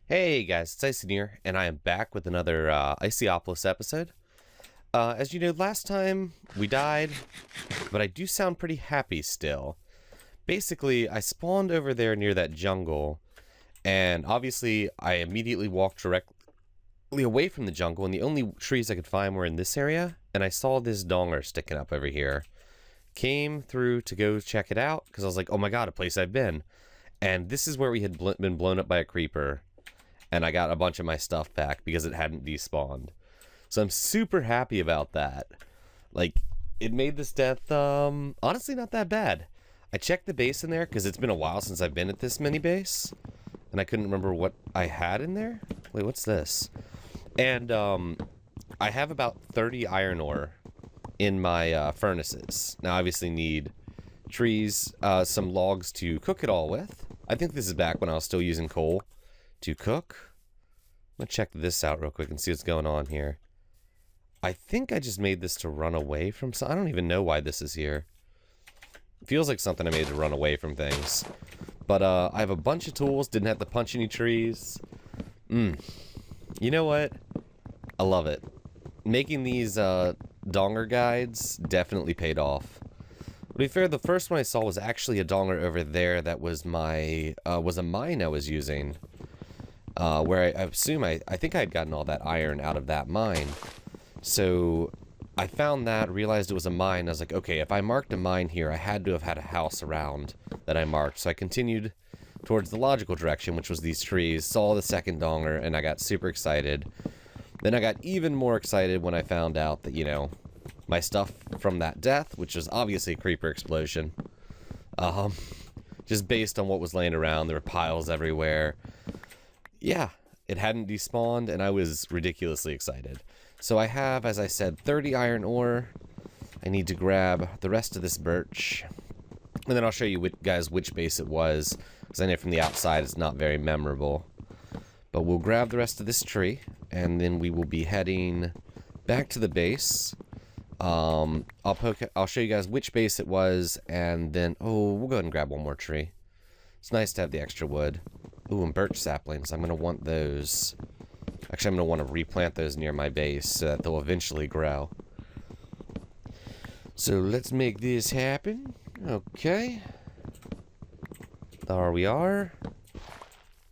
Hey guys, it's IcyNewYear, and I am back with another Icyopolis episode. As you know, last time we died, but I do sound pretty happy still. Basically, I spawned over there near that jungle, and obviously I immediately walked directly away from the jungle, and the only trees I could find were in this area, and I saw this donger sticking up over here. Came through to go check it out, because I was like, oh my god, a place I've been. And this is where we had been blown up by a creeper. And I got a bunch of my stuff back because it hadn't despawned. So I'm super happy about that. Like, it made this death, honestly not that bad. I checked the base in there because it's been a while since I've been at this mini base. And I couldn't remember what I had in there. Wait, what's this? And, I have about 30 iron ore in my, furnaces. Now, I obviously need trees, some logs to cook it all with. I think this is back when I was still using coal to cook. I'm gonna check this out real quick and see what's going on here. I think I just made this to run away from some. I don't even know why this is here. It feels like something I made to run away from things. But I have a bunch of tools. Didn't have to punch any trees. You know what? I love it. Making these donger guides definitely paid off. To be fair, the first one I saw was actually a donger over there that was my was a mine I was using. Where I assume I think I had gotten all that iron out of that mine. So I found that, realized it was a mine. I was like, okay, if I marked a mine here, I had to have had a house around that I marked. So I continued towards the logical direction, which was these trees, saw the second donger, and I got super excited. Then I got even more excited when I found out that, you know, my stuff from that death, which was obviously a creeper explosion, just based on what was laying around, there were piles everywhere. Yeah, it hadn't despawned, and I was ridiculously excited. So I have, as I said, 30 iron ore. I need to grab the rest of this birch. And then I'll show you guys which base it was, because I know from the outside it's not very memorable. But we'll grab the rest of this tree, and then we will be heading back to the base. I'll show you guys which base it was, and then, we'll go ahead and grab one more tree. It's nice to have the extra wood. Ooh, and birch saplings. I'm going to want those. Actually, I'm going to want to replant those near my base so that they'll eventually grow. So let's make this happen. Okay. There we are.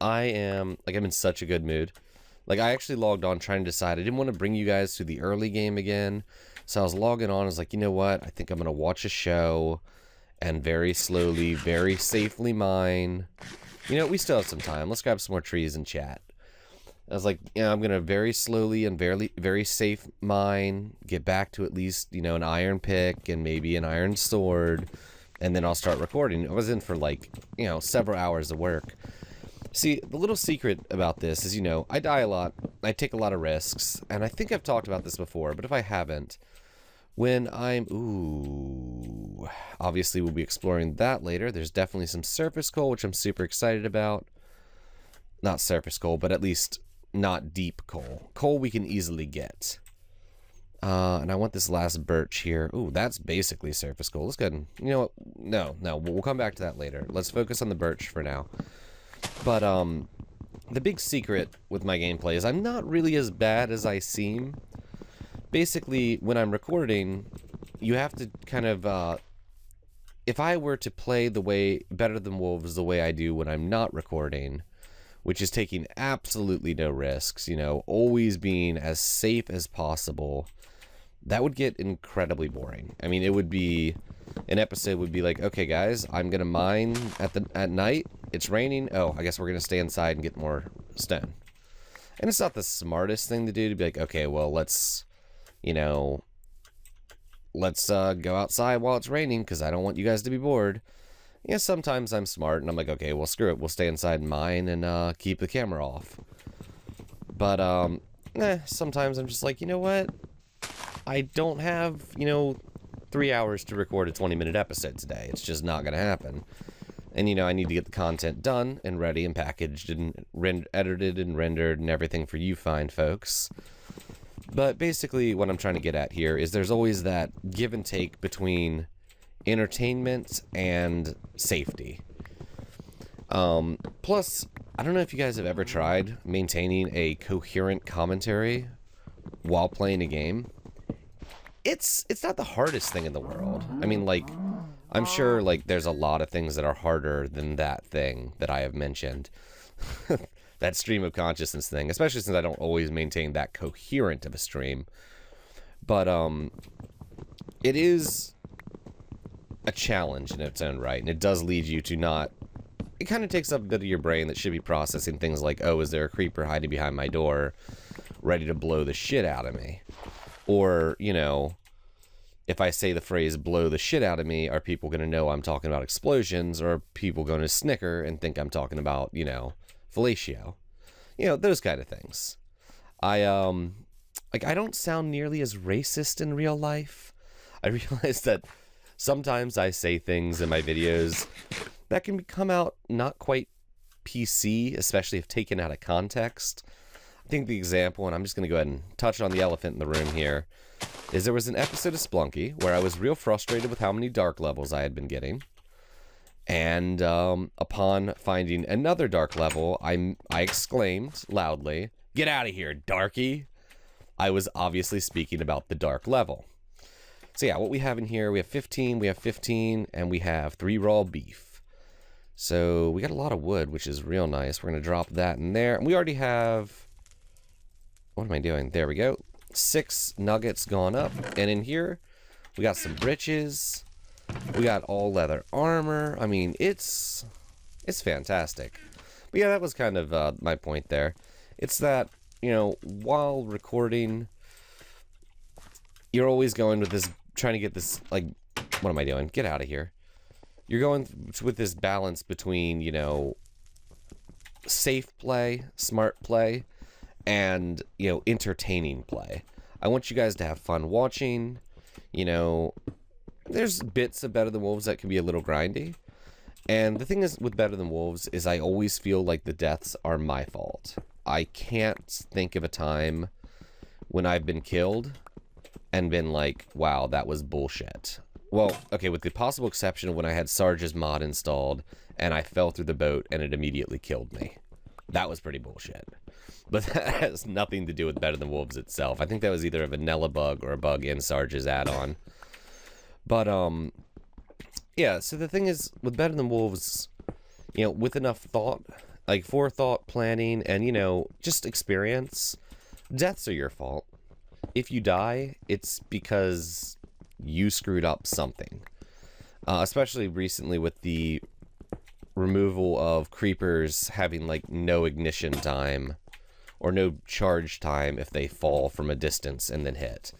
I'm in such a good mood. Like, I actually logged on trying to decide. I didn't want to bring you guys to the early game again. So I was logging on. I was like, you know what? I think I'm going to watch a show and very slowly, very safely mine. You know, we still have some time. Let's grab some more trees and chat. I was like, you know, I'm going to very slowly and very safe mine, get back to at least, you know, an iron pick and maybe an iron sword, and then I'll start recording. I was in for like, you know, several hours of work. See, the little secret about this is, you know, I die a lot, I take a lot of risks, and I think I've talked about this before, but if I haven't, when I'm, obviously we'll be exploring that later. There's definitely some surface coal, which I'm super excited about. Not surface coal, but at least not deep coal. Coal we can easily get. And I want this last birch here. Ooh, that's basically surface coal. Let's go ahead and, you know what? No, we'll come back to that later. Let's focus on the birch for now. But, the big secret with my gameplay is I'm not really as bad as I seem. Basically, when I'm recording, you have to kind of, if I were to play the way Better Than Wolves the way I do when I'm not recording, which is taking absolutely no risks, you know, always being as safe as possible, that would get incredibly boring. I mean, it would be, an episode would be like, okay guys, I'm gonna mine at night, it's raining, oh, I guess we're gonna stay inside and get more stone. And it's not the smartest thing to do to be like, okay, well, let's, you know, let's go outside while it's raining because I don't want you guys to be bored. Yeah, sometimes I'm smart and I'm like, okay, well, screw it. We'll stay inside and mine and keep the camera off. But, sometimes I'm just like, you know what? I don't have, you know, 3 hours to record a 20-minute episode today. It's just not going to happen. And, you know, I need to get the content done and ready and packaged and edited and rendered and everything for you fine folks. But basically what I'm trying to get at here is there's always that give and take between entertainment and safety. Plus, I don't know if you guys have ever tried maintaining a coherent commentary while playing a game. It's not the hardest thing in the world. I mean, like, I'm sure, like, there's a lot of things that are harder than that thing that I have mentioned. That stream of consciousness thing, especially since I don't always maintain that coherent of a stream. But, it is a challenge in its own right, and it does lead you to not... It kind of takes up a bit of your brain that should be processing things like, oh, is there a creeper hiding behind my door ready to blow the shit out of me? Or, you know, if I say the phrase blow the shit out of me, are people going to know I'm talking about explosions, or are people going to snicker and think I'm talking about, you know, fellatio? You know, those kind of things. I don't sound nearly as racist in real life. I realize that sometimes I say things in my videos that can come out not quite PC, especially if taken out of context. I think the example, and I'm just going to go ahead and touch on the elephant in the room here, is there was an episode of Splunky where I was real frustrated with how many dark levels I had been getting. And upon finding another dark level, I exclaimed loudly, "Get out of here, darky!" I was obviously speaking about the dark level. So yeah, what we have in here, we have 15, and we have 3 raw beef. So we got a lot of wood, which is real nice. We're going to drop that in there. And we already have... What am I doing? There we go. 6 nuggets gone up. And in here, we got some breeches. We got all leather armor. I mean, it's fantastic. But yeah, that was kind of my point there. It's that, you know, while recording, you're always going with this, trying to get this, like, what am I doing? Get out of here. You're going with this balance between, you know, safe play, smart play, and, you know, entertaining play. I want you guys to have fun watching. You know, there's bits of Better Than Wolves that can be a little grindy. And the thing is with Better Than Wolves is I always feel like the deaths are my fault. I can't think of a time when I've been killed and been like, wow, that was bullshit. Well, okay, with the possible exception of when I had Sarge's mod installed and I fell through the boat and it immediately killed me. That was pretty bullshit. But that has nothing to do with Better Than Wolves itself. I think that was either a vanilla bug or a bug in Sarge's add-on. But, yeah, so the thing is, with Better Than Wolves, you know, with enough thought, like forethought, planning, and, you know, just experience, deaths are your fault. If you die, it's because you screwed up something. Especially recently with the removal of creepers having, like, no ignition time or no charge time if they fall from a distance and then hit.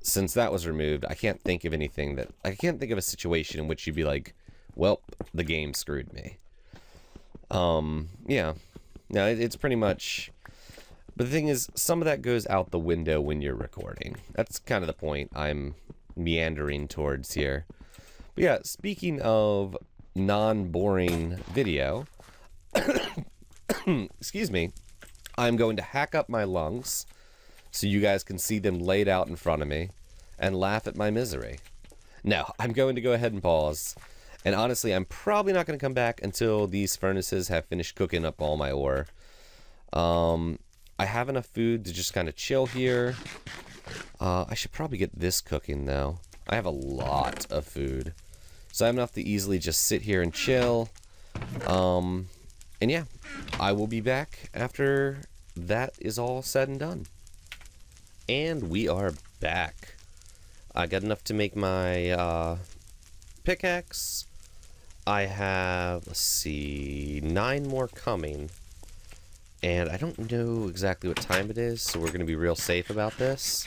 Since that was removed, I can't think of anything that... I can't think of a situation in which you'd be like, well, the game screwed me. Yeah. No, it's pretty much... But the thing is, some of that goes out the window when you're recording. That's kind of the point I'm meandering towards here. But yeah, speaking of non-boring video... excuse me. I'm going to hack up my lungs so you guys can see them laid out in front of me and laugh at my misery. No, I'm going to go ahead and pause. And honestly, I'm probably not going to come back until these furnaces have finished cooking up all my ore. I have enough food to just kind of chill here. I should probably get this cooking, though. I have a lot of food. So I have enough to easily just sit here and chill. And yeah, I will be back after that is all said and done. And we are back. I got enough to make my pickaxe. I have, let's see, 9 more coming. And I don't know exactly what time it is, so we're going to be real safe about this.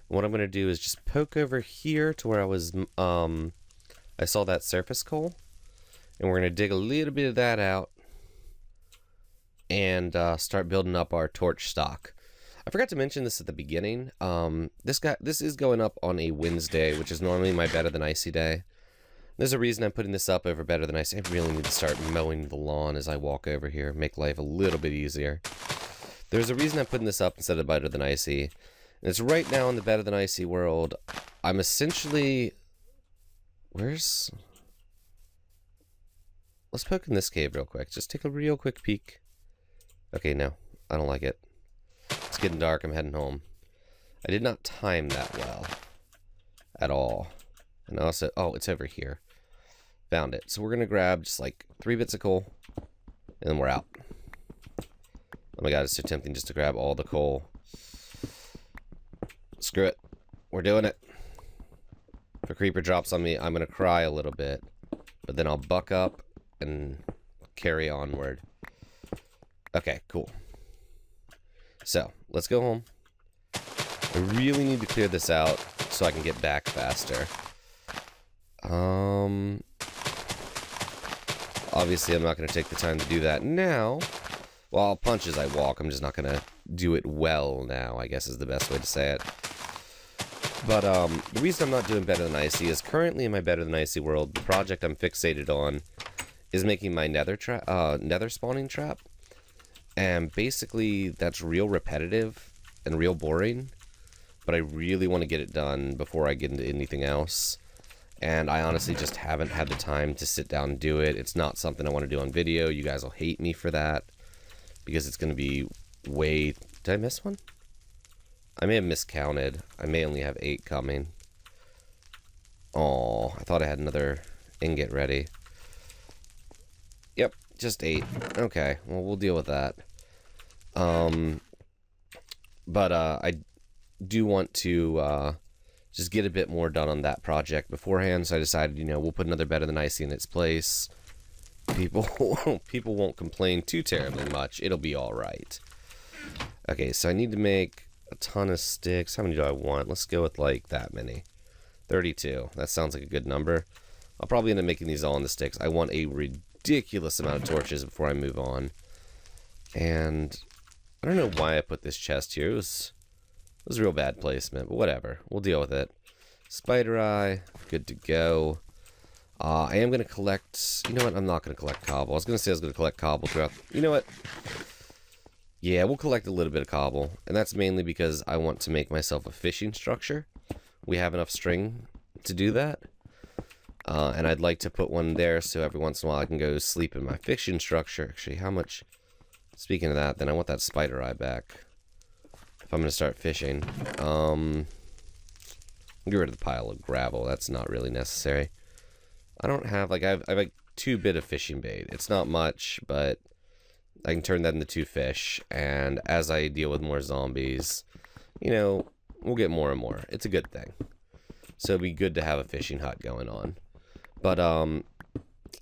What I'm going to do is just poke over here to where I was, I saw that surface coal. And we're going to dig a little bit of that out. And start building up our torch stock. I forgot to mention this at the beginning. This is going up on a Wednesday, which is normally my Better Than Icy day. There's a reason I'm putting this up over Better Than Icy. I really need to start mowing the lawn as I walk over here, make life a little bit easier. There's a reason I'm putting this up instead of Better Than Icy. And it's right now in the Better Than Icy world. I'm essentially... let's poke in this cave real quick. Just take a real quick peek. Okay, no. I don't like it. It's getting dark. I'm heading home. I did not time that well. At all. And also... Oh, it's over here. Found it. So we're going to grab just like 3 bits of coal. And then we're out. Oh my god, it's so tempting just to grab all the coal. Screw it. We're doing it. If a creeper drops on me, I'm going to cry a little bit. But then I'll buck up and carry onward. Okay, cool. So, let's go home. I really need to clear this out so I can get back faster. Obviously, I'm not going to take the time to do that now. Well, I'll punch as I walk. I'm just not going to do it well now, I guess is the best way to say it. But the reason I'm not doing better than Icy is currently in my better than Icy world, the project I'm fixated on is making my nether spawning trap. And basically, that's real repetitive and real boring. But I really want to get it done before I get into anything else. And I honestly just haven't had the time to sit down and do it. It's not something I want to do on video. You guys will hate me for that. Because it's going to be way... Did I miss one? I may have miscounted. I may only have 8 coming. Oh, I thought I had another ingot ready. Yep, just 8. Okay, well, we'll deal with that. But I do want to just get a bit more done on that project beforehand, so I decided, you know, we'll put another better than Icy in its place. People won't complain too terribly much. It'll be alright. Okay, so I need to make a ton of sticks. How many do I want? Let's go with like that many. 32. That sounds like a good number. I'll probably end up making these all on the sticks. I want a ridiculous amount of torches before I move on. And I don't know why I put this chest here. It was real bad placement, but whatever. We'll deal with it. Spider eye. Good to go. I am going to collect... You know what? I'm not going to collect cobble. I was going to say I was going to collect cobble throughout... You know what? Yeah, we'll collect a little bit of cobble. And that's mainly because I want to make myself a fishing structure. We have enough string to do that. And I'd like to put one there so every once in a while I can go sleep in my fishing structure. Actually, how much... Speaking of that, then I want that spider eye back. If I'm going to start fishing. Get rid of the pile of gravel. That's not really necessary. I don't have, like, I have like 2 bit of fishing bait. It's not much, but I can turn that into 2 fish. And as I deal with more zombies, you know, we'll get more and more. It's a good thing. So it'd be good to have a fishing hut going on. But,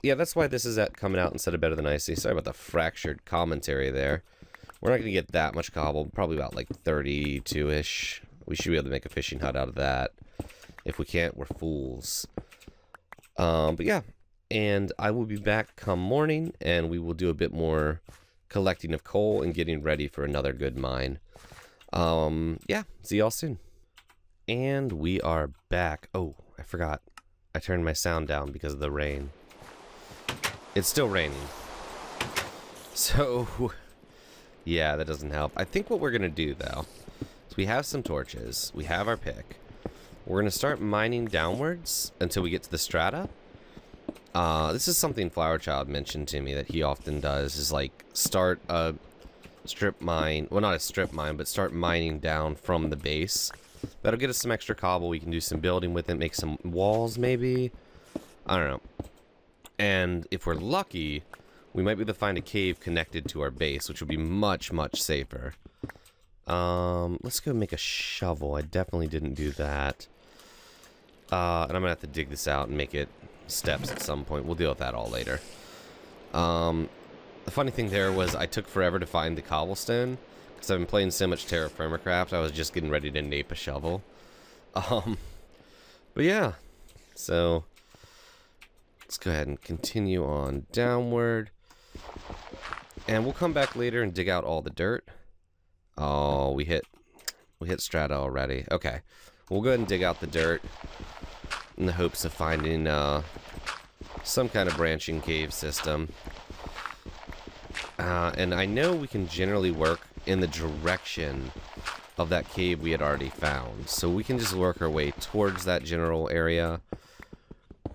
yeah, that's why this is coming out instead of Better Than Icy. Sorry about the fractured commentary there. We're not going to get that much cobble. Probably about, like, 32-ish. We should be able to make a fishing hut out of that. If we can't, we're fools. But yeah, and I will be back come morning, and we will do a bit more collecting of coal and getting ready for another good mine. Yeah, see y'all soon. And we are back. Oh, I forgot. I turned my sound down because of the rain. It's still raining. So, yeah, that doesn't help. I think what we're going to do, though, is we have some torches. We have our pick. We're going to start mining downwards until we get to the strata. This is something Flower Child mentioned to me that he often does, is like start a strip mine. Well, not a strip mine, but start mining down from the base. That'll get us some extra cobble. We can do some building with it, make some walls maybe. I don't know. And if we're lucky, we might be able to find a cave connected to our base, which would be much, much safer. Let's go make a shovel. I definitely didn't do that. And I'm gonna have to dig this out and make it steps at some point. We'll deal with that all later. The funny thing there was I took forever to find the cobblestone because I've been playing so much Terra Firma Craft. I was just getting ready to nape a shovel. But yeah, so let's go ahead and continue on downward, and we'll come back later and dig out all the dirt. Oh, we hit strata already. Okay, we'll go ahead and dig out the dirt in the hopes of finding some kind of branching cave system. And I know we can generally work in the direction of that cave we had already found. So we can just work our way towards that general area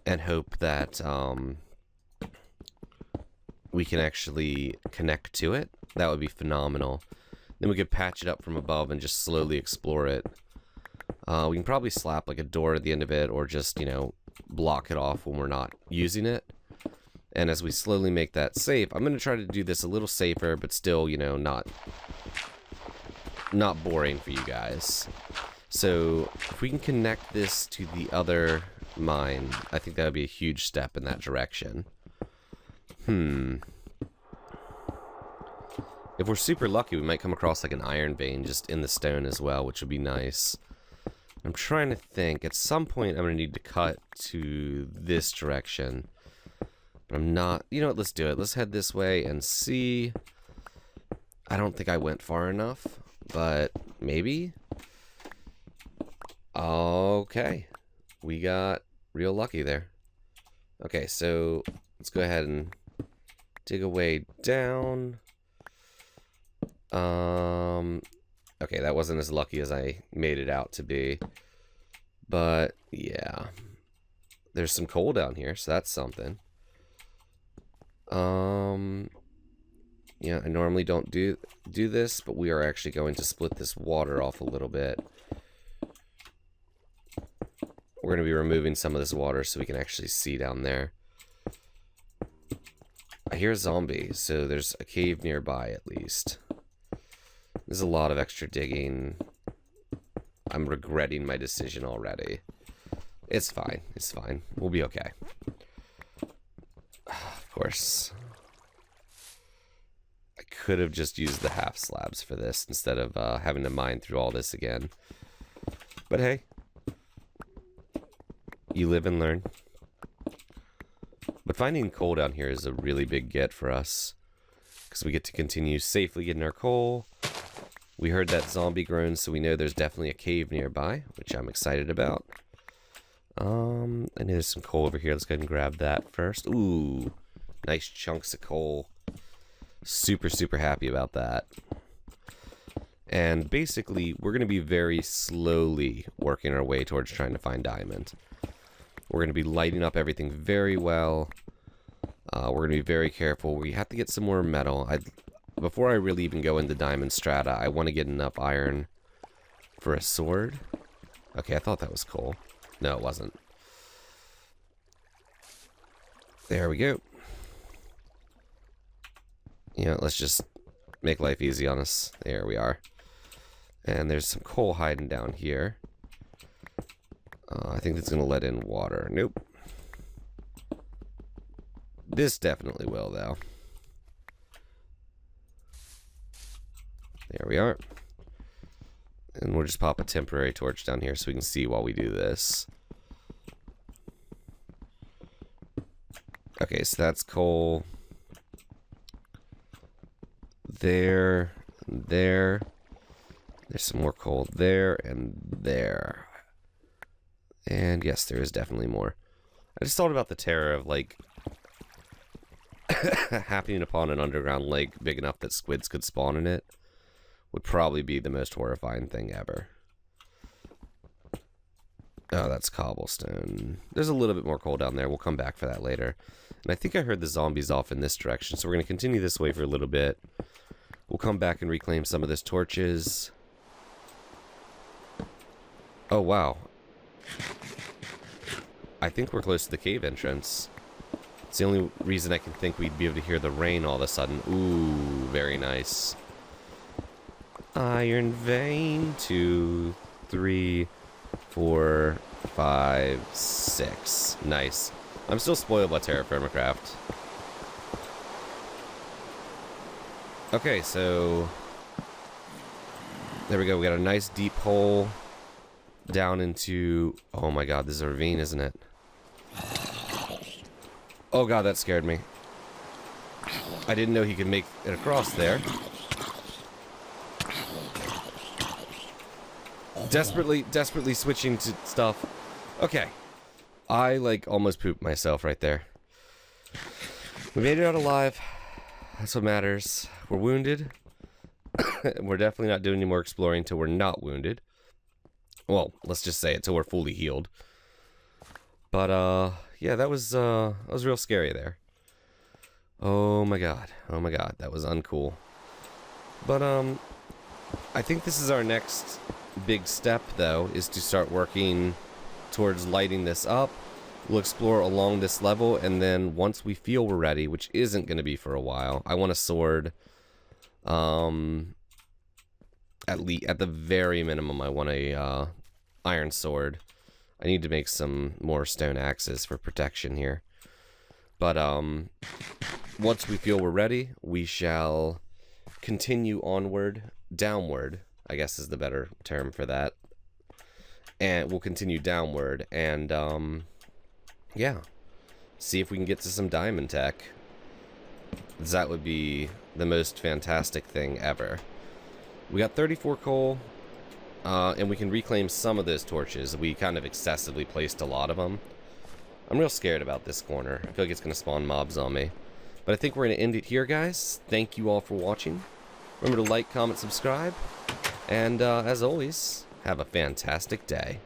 and hope that we can actually connect to it, that would be phenomenal. Then we could patch it up from above and just slowly explore it. We can probably slap like a door at the end of it, or just, you know, block it off when we're not using it. And as we slowly make that safe, I'm going to try to do this a little safer, but still, you know, not boring for you guys. So if we can connect this to the other mine, I think that would be a huge step in that direction. If we're super lucky, we might come across like an iron vein just in the stone as well, which would be nice. I'm trying to think. At some point, I'm going to need to cut to this direction. But I'm not... You know what? Let's do it. Let's head this way and see. I don't think I went far enough, but maybe. Okay. We got real lucky there. Okay, so let's go ahead and dig a way down. Okay, that wasn't as lucky as I made it out to be. But, yeah. There's some coal down here, so that's something. Yeah, I normally don't do this, but we are actually going to split this water off a little bit. We're going to be removing some of this water so we can actually see down there. I hear a zombie, so there's a cave nearby at least. There's a lot of extra digging. I'm regretting my decision already. It's fine. It's fine. We'll be okay. Of course. I could have just used the half slabs for this instead of having to mine through all this again. But hey. You live and learn. But finding coal down here is a really big get for us. Because we get to continue safely getting our coal. We heard that zombie groan, so we know there's definitely a cave nearby, which I'm excited about. I know there's some coal over here. Let's go ahead and grab that first. Ooh, nice chunks of coal. Super, super happy about that. And basically, we're going to be very slowly working our way towards trying to find diamond. We're going to be lighting up everything very well. We're going to be very careful. We have to get some more metal. Before I really even go into diamond strata, I want to get enough iron for a sword. Okay, I thought that was coal. No, it wasn't. There we go. You know, let's just make life easy on us. There we are. And there's some coal hiding down here. I think it's going to let in water. Nope. This definitely will, though. There we are. And we'll just pop a temporary torch down here so we can see while we do this. Okay, so that's coal. There. There. There's some more coal there and there. And yes, there is definitely more. I just thought about the terror of, like, happening upon an underground lake big enough that squids could spawn in it. Would probably be the most horrifying thing ever. Oh, that's cobblestone. There's a little bit more coal down there. We'll come back for that later. And I think I heard the zombies off in this direction, so we're going to continue this way for a little bit. We'll come back and reclaim some of this torches. Oh, wow. I think we're close to the cave entrance. It's the only reason I can think we'd be able to hear the rain all of a sudden. Ooh, very nice. Iron vein, 2, 3, 4, 5, 6. Nice. I'm still spoiled by Terra Firmacraft. Okay, so there we go. We got a nice deep hole down into... Oh my god, this is a ravine, isn't it? Oh god, that scared me. I didn't know he could make it across there. Desperately switching to stuff. Okay. I, like, almost pooped myself right there. We made it out alive. That's what matters. We're wounded. We're definitely not doing any more exploring until we're not wounded. Well, let's just say it, till we're fully healed. But, yeah, that was real scary there. Oh my god. Oh my god. That was uncool. But, I think this is our next big step, though, is to start working towards lighting this up. We'll explore along this level, and then once we feel we're ready, which isn't going to be for a while, I want a sword. At the very minimum, I want a iron sword. I need to make some more stone axes for protection here. But once we feel we're ready, we shall continue onward, downward, I guess is the better term for that. And we'll continue downward and yeah, see if we can get to some diamond tech. That would be the most fantastic thing ever. We got 34 coal, and we can reclaim some of those torches. We kind of excessively placed a lot of them. I'm real scared about this corner. I feel like it's going to spawn mobs on me. But I think we're going to end it here, guys. Thank you all for watching. Remember to like, comment, subscribe. And as always, have a fantastic day.